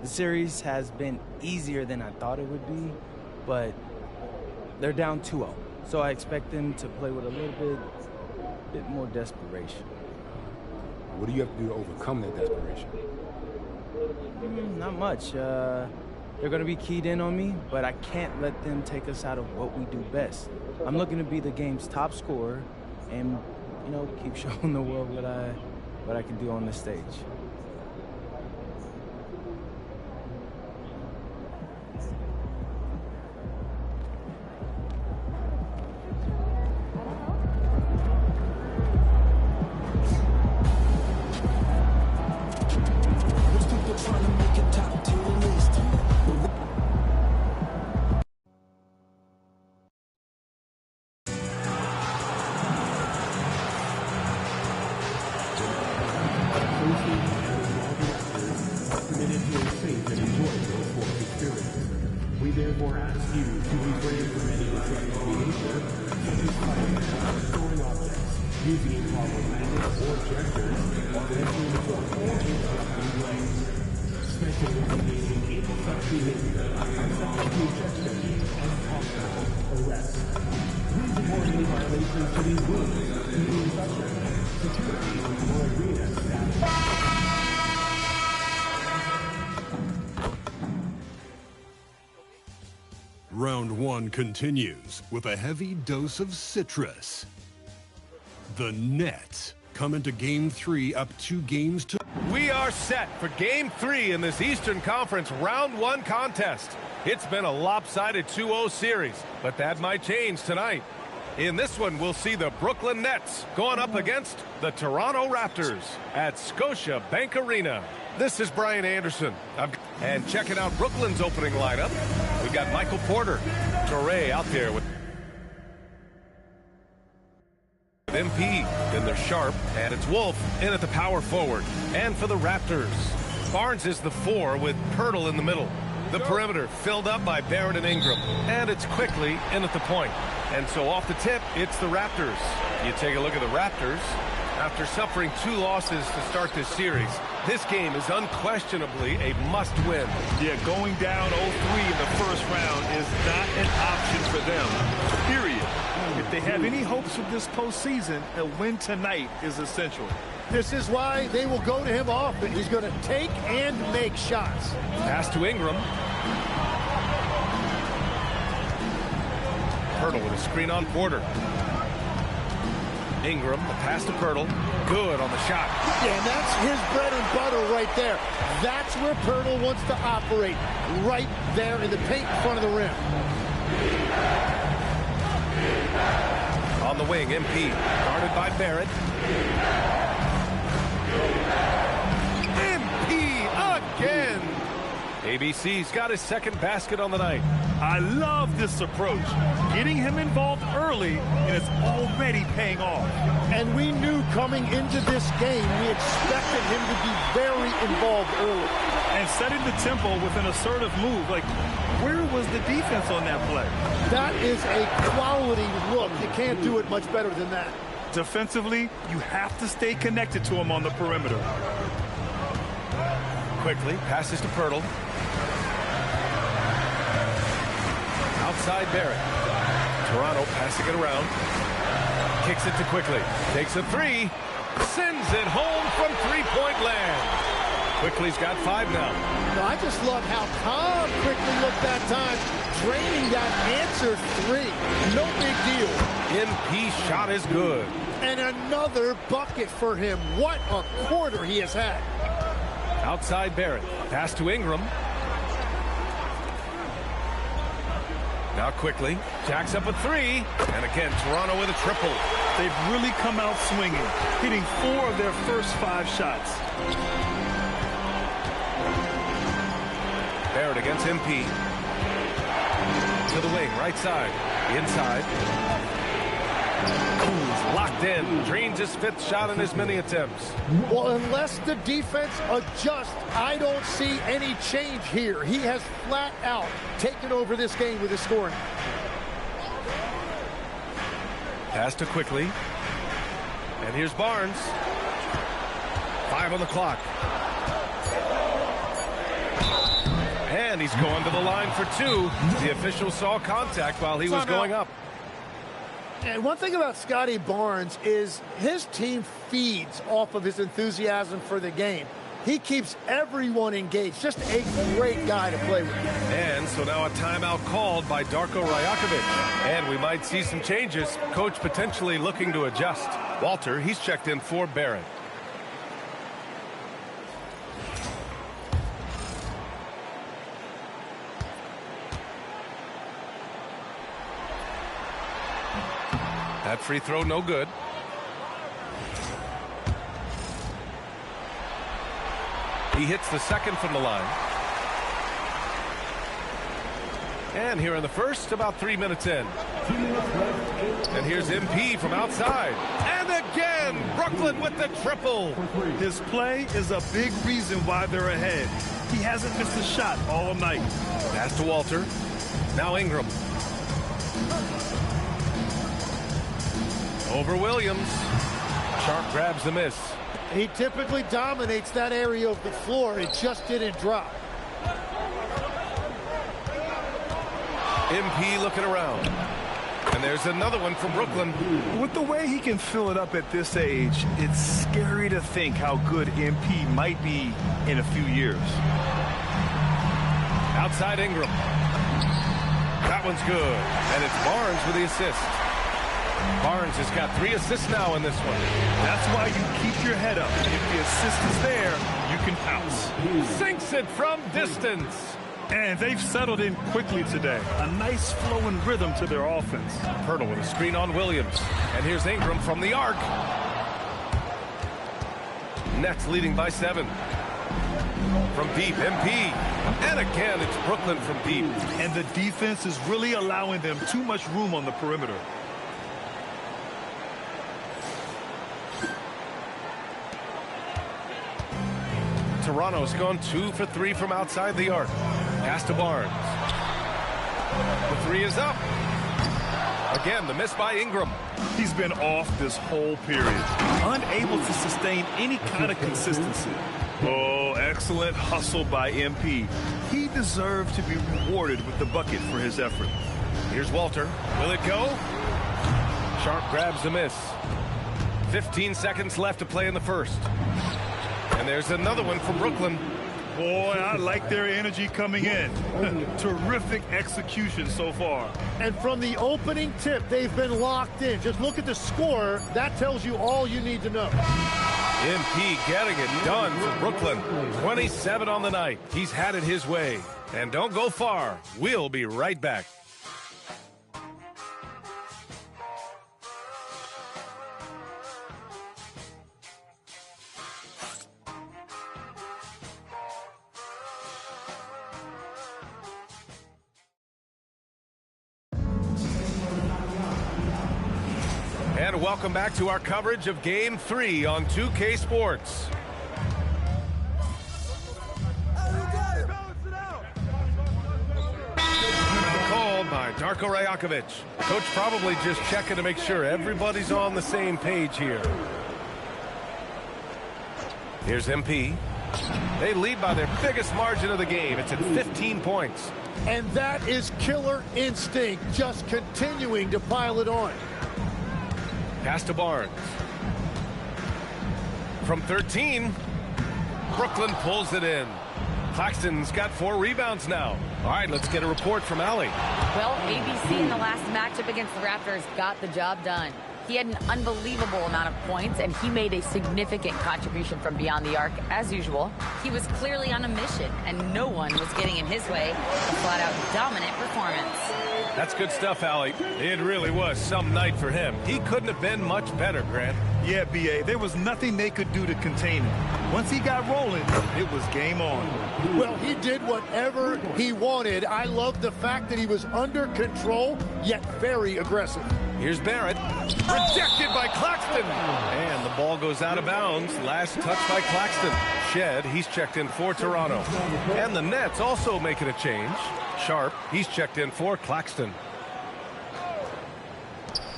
The series has been easier than I thought it would be, but they're down 2-0. So I expect them to play with a little bit more desperation. What do you have to do to overcome that desperation? Not much. They're going to be keyed in on me, but I can't let them take us out of what we do best. I'm looking to be the game's top scorer and, you know, keep showing the world what I can do on the stage. We therefore ask you to refrain from any destructive behavior, such as fighting, throwing objects, using improper magnets or gestures, or entering the court or interrupting plays. Especially when engaging in such behavior, such rejection, unconscionable arrest. Please report any violations to these rules, including such as security or arena staff. Round 1 continues with a heavy dose of citrus. The Nets come into Game 3 up 2 games to... We are set for Game 3 in this Eastern Conference Round 1 contest. It's been a lopsided 2-0 series, but that might change tonight. In this one, we'll see the Brooklyn Nets going up against the Toronto Raptors at Scotia Bank Arena. This is Brian Anderson. And checking out Brooklyn's opening lineup, we've got Michael Porter, Torrey out there with MP, then they're Sharp, and it's Wolf in at the power forward. And for the Raptors, Barnes is the 4 with Pirtle in the middle. The perimeter filled up by Barrett and Ingram, and it's Quickly in at the point. And so off the tip, it's the Raptors. You take a look at the Raptors. After suffering 2 losses to start this series, this game is unquestionably a must-win. Yeah, going down 0-3 in the first round is not an option for them, period. If they have any hopes of this postseason, a win tonight is essential. This is why they will go to him often. He's going to take and make shots. Pass to Ingram. Pirtle with a screen on Porter. Ingram, the pass to Pirtle. Good on the shot. Yeah, and that's his bread and butter right there. That's where Pirtle wants to operate. Right there in the paint in front of the rim. On the wing, MP. Guarded by Barrett. MP again. ABC's got his second basket on the night. I love this approach. Getting him involved early, and it's already paying off. And we knew coming into this game, we expected him to be very involved early. And setting the tempo with an assertive move. Like, where was the defense on that play? That is a quality look. You can't do it much better than that. Defensively, you have to stay connected to him on the perimeter. Quickly, passes to Pirtle. Outside Barrett. Toronto passing it around. Kicks it to Quickly. Takes a 3. Sends it home from three-point land. Quickly's got 5 now. I just love how calm Quickly looked that time. Draining that answer 3. No big deal. MP shot is good. And another bucket for him. What a quarter he has had. Outside Barrett. Pass to Ingram. Now Quickly. Jacks up a 3. And again, Toronto with a triple. They've really come out swinging, hitting 4 of their first 5 shots. Barrett against MP. To the wing, right side. Inside. Ooh, locked in. Drains his 5th shot in as many attempts. Well, unless the defense adjusts, I don't see any change here. He has flat out taken over this game with his scoring. Pass to Quickly. And here's Barnes. 5 on the clock. And he's going to the line for two. The official saw contact while he was going up. And one thing about Scotty Barnes is his team feeds off of his enthusiasm for the game. He keeps everyone engaged. Just a great guy to play with. And so now a timeout called by Darko Rajakovic. And we might see some changes. Coach potentially looking to adjust. Walter, he's checked in for Barrett. That free throw no good. He hits the second from the line. And here in the first, about 3 minutes in. And here's MP from outside. And again, Brooklyn with the triple. His play is a big reason why they're ahead. He hasn't missed a shot all night. Pass to Walter. Now Ingram. Over Williams. Sharp grabs the miss. He typically dominates that area of the floor. It just didn't drop. MP looking around. And there's another one from Brooklyn. With the way he can fill it up at this age, it's scary to think how good MP might be in a few years. Outside Ingram. That one's good. And it's Barnes with the assist. Barnes has got 3 assists now in this one. That's why you keep your head up. If the assist is there, you can pounce. Sinks it from distance. And they've settled in quickly today. A nice flowing rhythm to their offense. Pirtle with a screen on Williams. And here's Ingram from the arc. Nets leading by 7. From deep, MP. And again, it's Brooklyn from deep. And the defense is really allowing them too much room on the perimeter. Toronto's gone 2 for 3 from outside the arc. Pass to Barnes. The 3 is up. Again, the miss by Ingram. He's been off this whole period, unable to sustain any kind of consistency. Oh, excellent hustle by MP. He deserved to be rewarded with the bucket for his effort. Here's Walter. Will it go? Sharp grabs the miss. 15 seconds left to play in the first. And there's another one from Brooklyn. Boy, I like their energy coming in. Terrific execution so far. And from the opening tip, they've been locked in. Just look at the score. That tells you all you need to know. MP getting it done for Brooklyn. 27 on the night. He's had it his way. And don't go far. We'll be right back. And welcome back to our coverage of Game 3 on 2K Sports. Called by Darko Rajakovic. Coach probably just checking to make sure everybody's on the same page here. Here's MP. They lead by their biggest margin of the game. It's at 15 points. And that is killer instinct, just continuing to pile it on. Pass to Barnes. From 13, Brooklyn pulls it in. Claxton's got 4 rebounds now. All right, let's get a report from Allie. Well, ABC in the last matchup against the Raptors got the job done. He had an unbelievable amount of points, and he made a significant contribution from beyond the arc, as usual. He was clearly on a mission, and no one was getting in his way. A flat-out dominant performance. That's good stuff, Allie. It really was some night for him. He couldn't have been much better, Grant. Yeah, B.A., there was nothing they could do to contain him. Once he got rolling, it was game on. Well, he did whatever he wanted. I love the fact that he was under control, yet very aggressive. Here's Barrett. Rejected by Claxton. And the ball goes out of bounds. Last touch by Claxton. Shed, he's checked in for Toronto. And the Nets also making a change. Sharp, he's checked in for Claxton.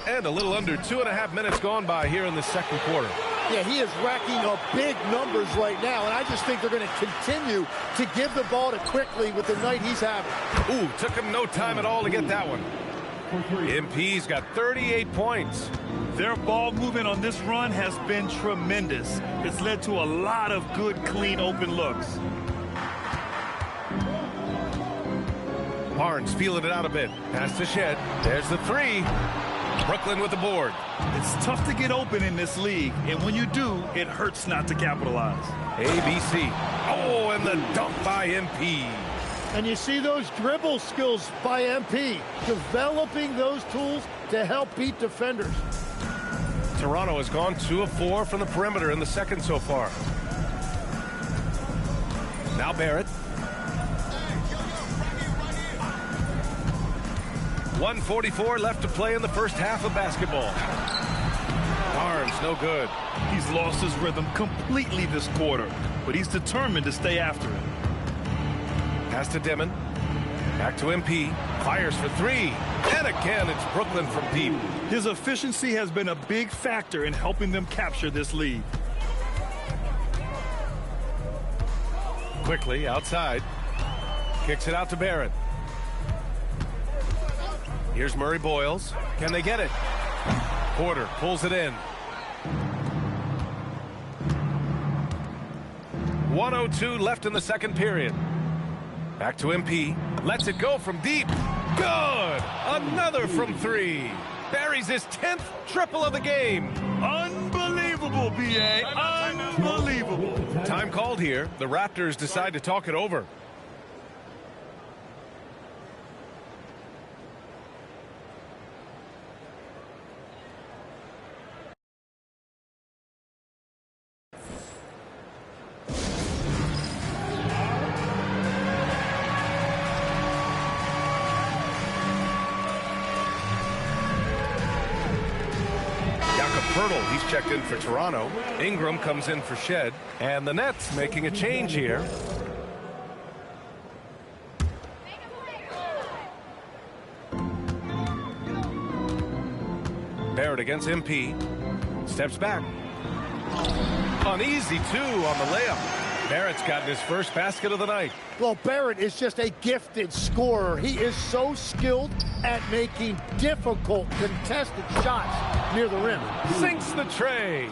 And a little under 2.5 minutes gone by here in the second quarter. Yeah, he is racking up big numbers right now, and I just think they're going to continue to give the ball to Quickly with the night he's having. Ooh, took him no time at all to get that one. MP's got 38 points. Their ball movement on this run has been tremendous. It's led to a lot of good, clean, open looks. Barnes feeling it out a bit. Pass to Shed. There's the three. Brooklyn with the board. It's tough to get open in this league, and when you do, it hurts not to capitalize. ABC. Oh, and the dunk by MP. And you see those dribble skills by MP, developing those tools to help beat defenders. Toronto has gone 2 of 4 from the perimeter in the second so far. Now Barrett. 1:44 left to play in the first half of basketball. Barnes, no good. He's lost his rhythm completely this quarter, but he's determined to stay after it. Pass to Demon. Back to MP. Fires for three. And again, it's Brooklyn from deep. His efficiency has been a big factor in helping them capture this lead. Quickly outside. Kicks it out to Barrett. Here's Murray Boyles. Can they get it? Porter pulls it in. 1:02 left in the second period. Back to MP. Lets it go from deep. Good! Another from three. Buries his 10th triple of the game. Unbelievable, B.A. Unbelievable. Time called here. The Raptors decide to talk it over. He's checked in for Toronto. Ingram comes in for Shed. And the Nets making a change here. Barrett against MP. Steps back. Uneasy two on the layup. Barrett's gotten his first basket of the night. Well, Barrett is just a gifted scorer. He is so skilled at making difficult contested shots near the rim. Sinks the tray.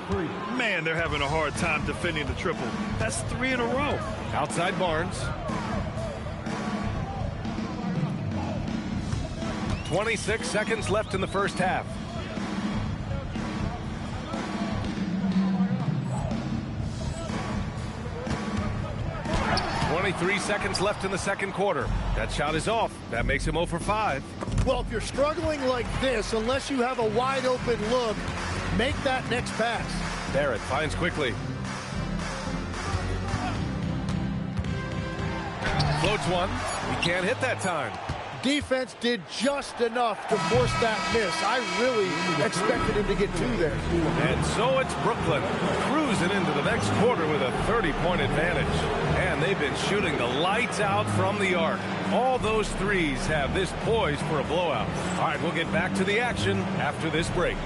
Man, they're having a hard time defending the triple. That's 3 in a row. Outside Barnes. 26 seconds left in the first half. Three seconds left in the second quarter. That shot is off. That makes him 0 for 5. Well, if you're struggling like this, unless you have a wide open look, make that next pass. Barrett finds Quickly. Floats one. He can't hit that time. Defense did just enough to force that miss. I really expected him to get 2 there. And so it's Brooklyn cruising into the next quarter with a 30-point advantage. And they've been shooting the lights out from the arc. All those threes have this poised for a blowout. All right, we'll get back to the action after this break.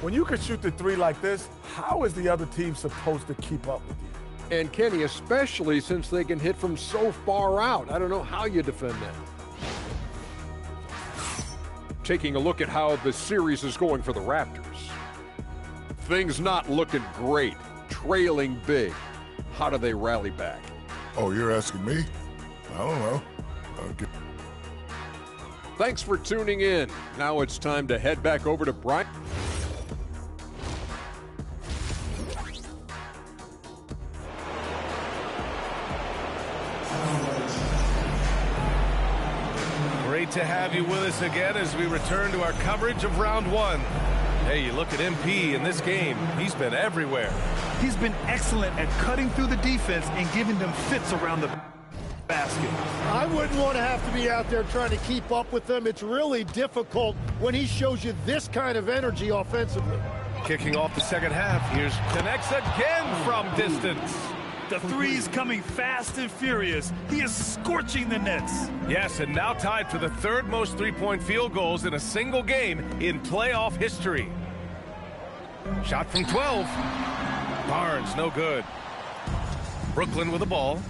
When you can shoot the three like this, how is the other team supposed to keep up with you? And Kenny, especially since they can hit from so far out. I don't know how you defend that. Taking a look at how the series is going for the Raptors. Things not looking great, trailing big. How do they rally back? Oh, you're asking me? I don't know. Thanks for tuning in. Now it's time to head back over to Brian. Great to have you with us again as we return to our coverage of round one. Hey, you look at MP in this game, he's been everywhere. He's been excellent at cutting through the defense and giving them fits around the basket. I wouldn't want to have to be out there trying to keep up with them. It's really difficult when he shows you this kind of energy offensively. Kicking off the second half. Here's connects again from distance. The three's coming fast and furious. He is scorching the nets. Yes, and now tied for the third most three-point field goals in a single game in playoff history. Shot from 12. Barnes, no good. Brooklyn with the ball.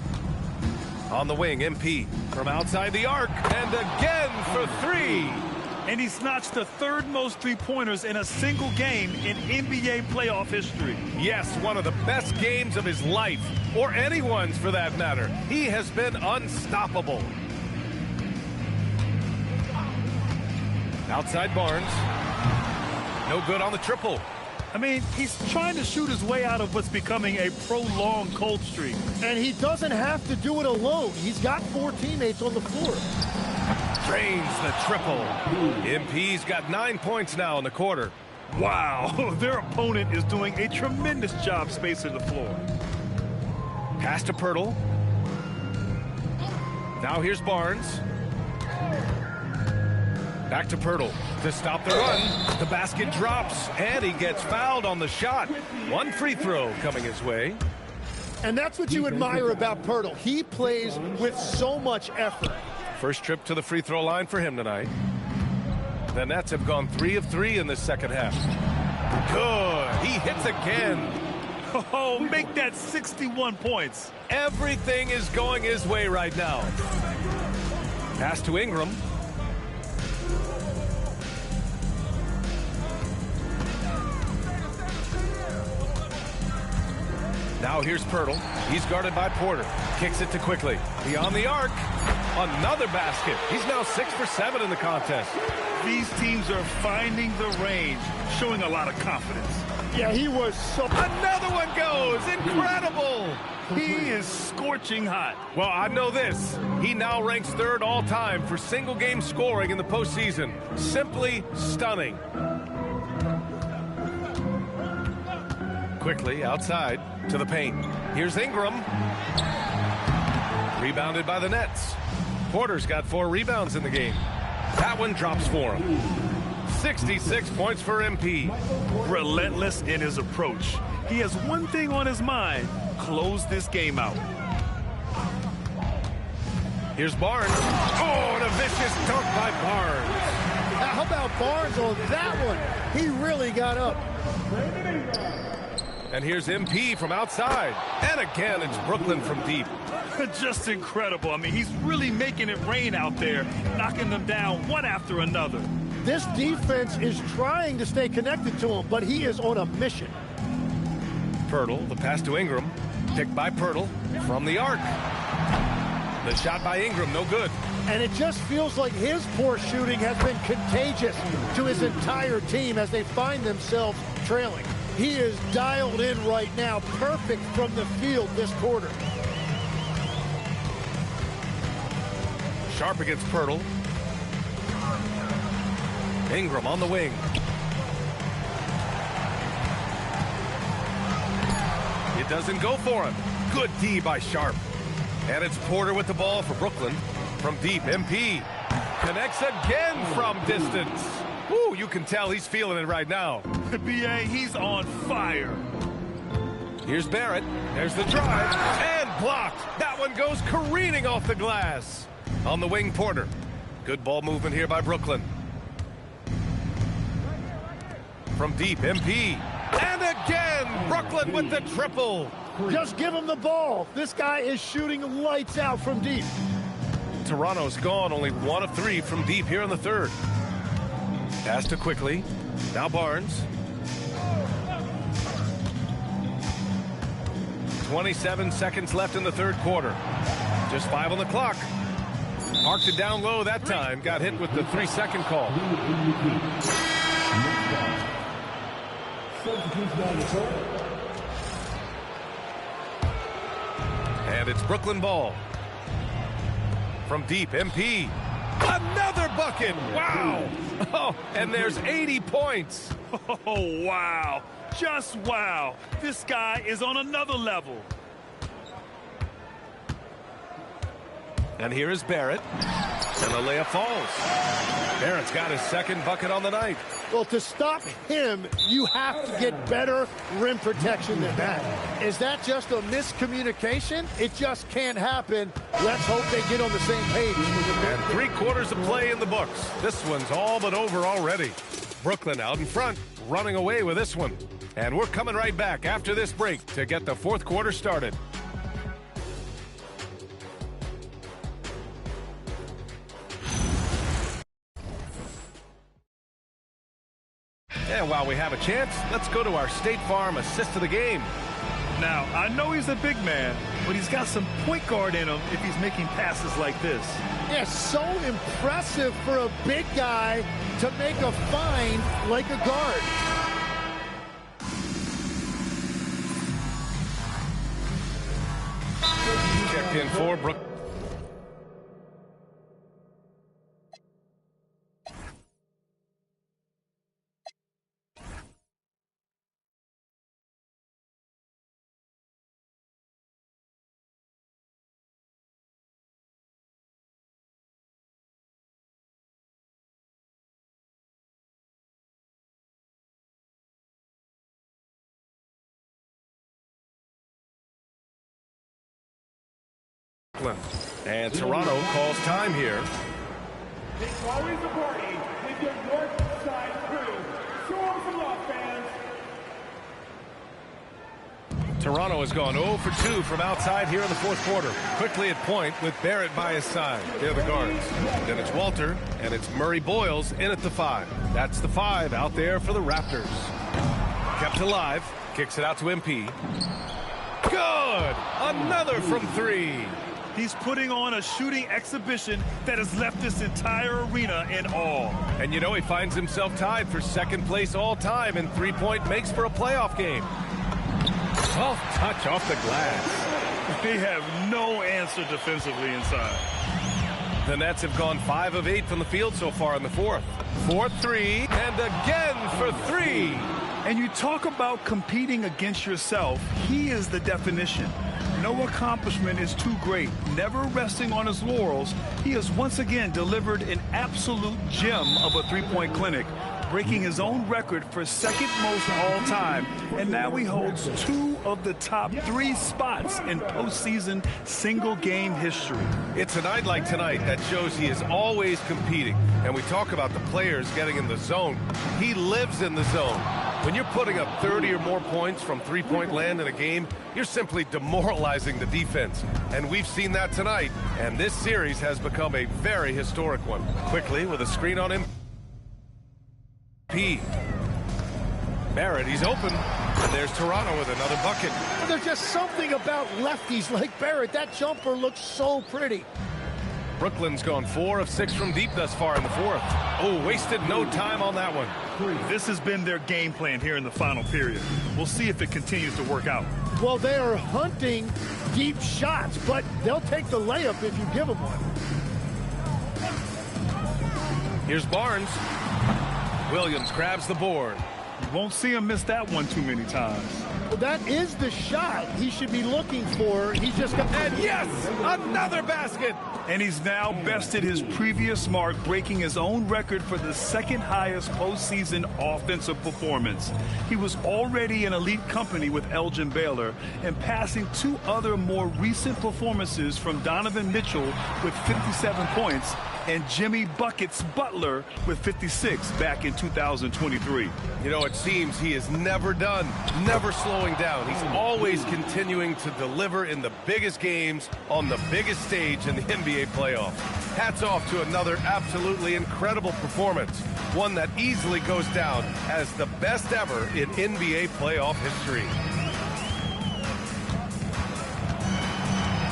On the wing, MP from outside the arc. And again for three. And he's notched the third most three-pointers in a single game in NBA playoff history. Yes, one of the best games of his life, or anyone's for that matter. He has been unstoppable. Outside Barnes. No good on the triple. I mean, he's trying to shoot his way out of what's becoming a prolonged cold streak. And he doesn't have to do it alone. He's got 4 teammates on the floor. Drains the triple. MP's got 9 points now in the quarter. Wow, their opponent is doing a tremendous job spacing the floor. Pass to Pirtle. Now here's Barnes. Back to Pirtle to stop the run. The basket drops, and he gets fouled on the shot. One free throw coming his way. And that's what you admire about Pirtle. He plays with so much effort. First trip to the free throw line for him tonight. The Nets have gone 3 of 3 in this second half. Good. He hits again. Oh, make that 61 points. Everything is going his way right now. Pass to Ingram. Now here's Pirtle. He's guarded by Porter. Kicks it to Quickly. Beyond the arc. Another basket. He's now 6 for 7 in the contest. These teams are finding the range, showing a lot of confidence. Yeah, he was so... Another one goes. Incredible. He is scorching hot. Well, I know this. He now ranks 3rd all-time for single-game scoring in the postseason. Simply stunning. Quickly outside to the paint. Here's Ingram. Rebounded by the Nets. Porter's got 4 rebounds in the game. That one drops for him. 66 points for MP. Relentless in his approach. He has one thing on his mind: close this game out. Here's Barnes. Oh, and a vicious dunk by Barnes. How about Barnes on that one? He really got up. And here's MP from outside. And again, it's Brooklyn from deep. Just incredible. I mean, he's really making it rain out there, knocking them down one after another. This defense is trying to stay connected to him, but he is on a mission. Pirtle, the pass to Ingram. Picked by Pirtle from the arc. The shot by Ingram, no good. And it just feels like his poor shooting has been contagious to his entire team as they find themselves trailing. He is dialed in right now, perfect from the field this quarter. Sharp against Pirtle. Ingram on the wing. It doesn't go for him. Good D by Sharp. And it's Porter with the ball for Brooklyn. From deep, MP connects again from distance. Woo, you can tell he's feeling it right now. B.A., he's on fire. Here's Barrett. There's the drive. And blocked. That one goes careening off the glass. On the wing, Porter. Good ball movement here by Brooklyn. From deep, MP. And again, Brooklyn with the triple. Just give him the ball. This guy is shooting lights out from deep. Toronto's gone only 1 of 3 from deep here in the third. Pass to Quickly. Now Barnes. 27 seconds left in the third quarter. Just 5 on the clock. Marked it down low that time. Got hit with the 3-second call. And it's Brooklyn ball. From deep, MP. Another bucket. Wow. Oh, and there's 80 points. Oh, wow. Just wow. This guy is on another level. And here is Barrett. And the layup falls. Barrett's got his second bucket on the night. Well, to stop him, you have to get better rim protection than that. Is that just a miscommunication? It just can't happen. Let's hope they get on the same page. And 3/4 of play in the books. This one's all but over already. Brooklyn out in front, running away with this one. And we're coming right back after this break to get the fourth quarter started. And while we have a chance, let's go to our State Farm assist of the game. Now, I know he's a big man, but he's got some point guard in him if he's making passes like this. Yeah, so impressive for a big guy to make a find like a guard. Checked in for Brook. And Toronto calls time here. It's always a party with your North Side crew. Show them some love, fans. Toronto has gone 0 for 2 from outside here in the fourth quarter. Quickly at point with Barrett by his side. They're the guards. Then it's Walter, and it's Murray Boyles in at the 5. That's the 5 out there for the Raptors. Kept alive. Kicks it out to MP. Good! Another from 3. He's putting on a shooting exhibition that has left this entire arena in awe. And you know, he finds himself tied for second place all time in three-point makes for a playoff game. Well, touch off the glass. They have no answer defensively inside. The Nets have gone 5 of 8 from the field so far in the fourth. 4-3, and again for 3. And you talk about competing against yourself. He is the definition. No accomplishment is too great. Never resting on his laurels, he has once again delivered an absolute gem of a three-point clinic, breaking his own record for second most all time. And now he holds 2 of the top 3 spots in postseason single-game history. It's a night like tonight that shows he is always competing. And we talk about the players getting in the zone. He lives in the zone. When you're putting up 30 or more points from three-point land in a game, you're simply demoralizing the defense. And we've seen that tonight. And this series has become a very historic one. Quickly with a screen on him. Barrett, he's open. And there's Toronto with another bucket. There's just something about lefties like Barrett. That jumper looks so pretty. Brooklyn's gone 4 of 6 from deep thus far in the fourth. Oh, wasted no time on that one. This has been their game plan here in the final period. We'll see if it continues to work out. Well, they are hunting deep shots, but they'll take the layup if you give them one. Here's Barnes. Williams grabs the board. You won't see him miss that one too many times. Well, that is the shot he should be looking for. He's just got... And yes, another basket. And he's now bested his previous mark, breaking his own record for the second highest postseason offensive performance. He was already in elite company with Elgin Baylor and passing 2 other more recent performances from Donovan Mitchell with 57 points and Jimmy Buckets Butler with 56 back in 2023. You know, it seems he is never done, never slowing down. He's always continuing to deliver in the biggest games on the biggest stage in the NBA playoff. Hats off to another absolutely incredible performance, one that easily goes down as the best ever in NBA playoff history.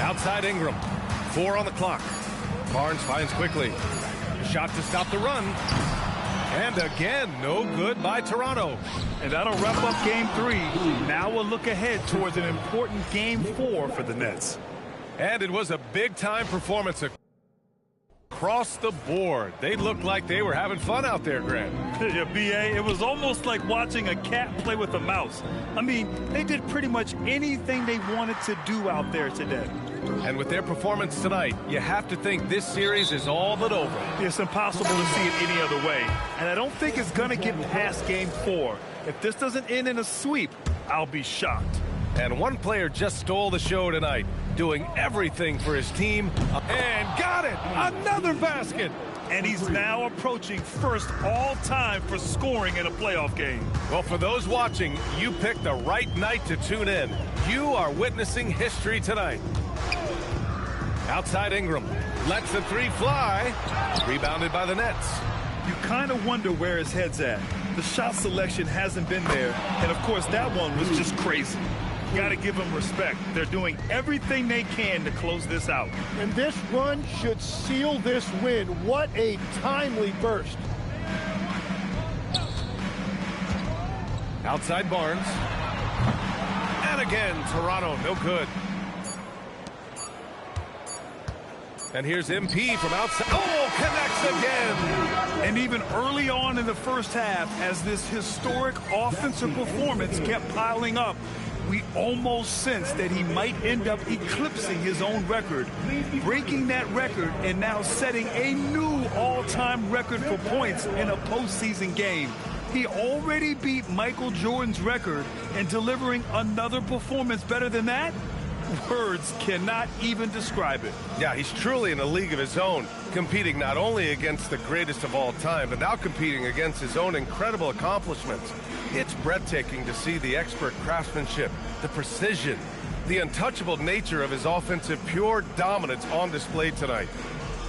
Outside Ingram, 4 on the clock. Barnes finds quickly. Shot to stop the run. And again, no good by Toronto. And that'll wrap up game 3. Now we'll look ahead towards an important game 4 for the Nets. And it was a big-time performance across the board. They looked like they were having fun out there, Grant. Yeah, B.A., it was almost like watching a cat play with a mouse. I mean, they did pretty much anything they wanted to do out there today. And with their performance tonight, you have to think this series is all but over. It's impossible to see it any other way. And I don't think it's going to get past Game 4. If this doesn't end in a sweep, I'll be shocked. And one player just stole the show tonight, doing everything for his team. And got it! Another basket! And he's now approaching first all-time for scoring in a playoff game. Well, for those watching, you picked the right night to tune in. You are witnessing history tonight. Outside Ingram. Lets the three fly. Rebounded by the Nets. You kind of wonder where his head's at. The shot selection hasn't been there. And, of course, that one was just crazy. Got to give them respect. They're doing everything they can to close this out. And this run should seal this win. What a timely burst. Outside Barnes. And again, Toronto, no good. And here's MP from outside. Oh, connects again. And even early on in the first half, as this historic offensive performance kept piling up, we almost sensed that he might end up eclipsing his own record, breaking that record, and now setting a new all-time record for points in a postseason game. He already beat Michael Jordan's record, and delivering another performance better than that? Words cannot even describe it. Yeah, he's truly in a league of his own, competing not only against the greatest of all time, but now competing against his own incredible accomplishments. It's breathtaking to see the expert craftsmanship, the precision, the untouchable nature of his offensive pure dominance on display tonight.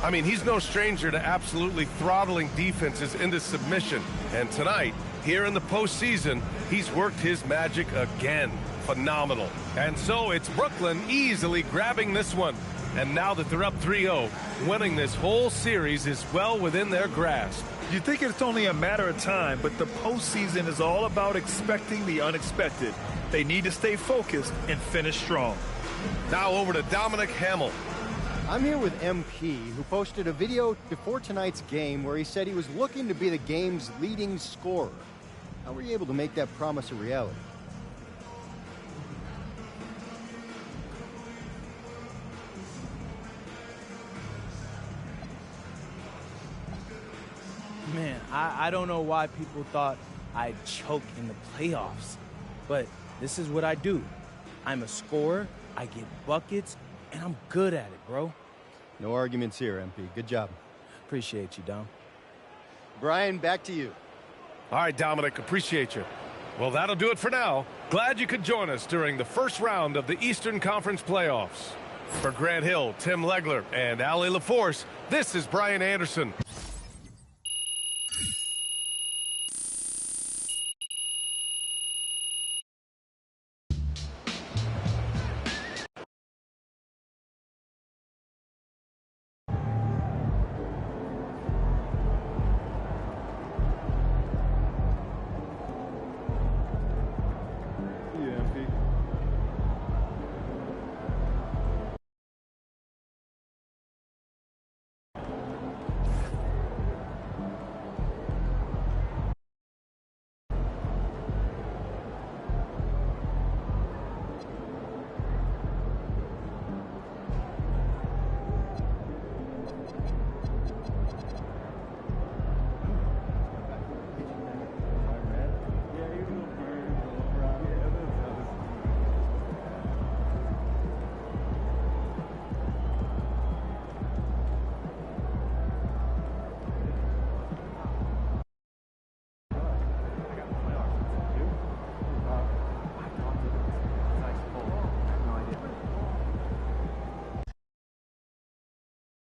I mean, he's no stranger to absolutely throttling defenses into submission. And tonight, here in the postseason, he's worked his magic again. Phenomenal. And so it's Brooklyn easily grabbing this one. And now that they're up 3-0, winning this whole series is well within their grasp. You think it's only a matter of time, but the postseason is all about expecting the unexpected. They need to stay focused and finish strong. Now over to Dominic Hamill. I'm here with MP, who posted a video before tonight's game where he said he was looking to be the game's leading scorer. How were you able to make that promise a reality? Man, I don't know why people thought I'd choke in the playoffs, but this is what I do. I'm a scorer, I get buckets, and I'm good at it, bro. No arguments here, MP. Good job. Appreciate you, Dom. Brian, back to you. All right, Dominic, appreciate you. Well, that'll do it for now. Glad you could join us during the first round of the Eastern Conference playoffs. For Grant Hill, Tim Legler, and Allie LaForce, this is Brian Anderson.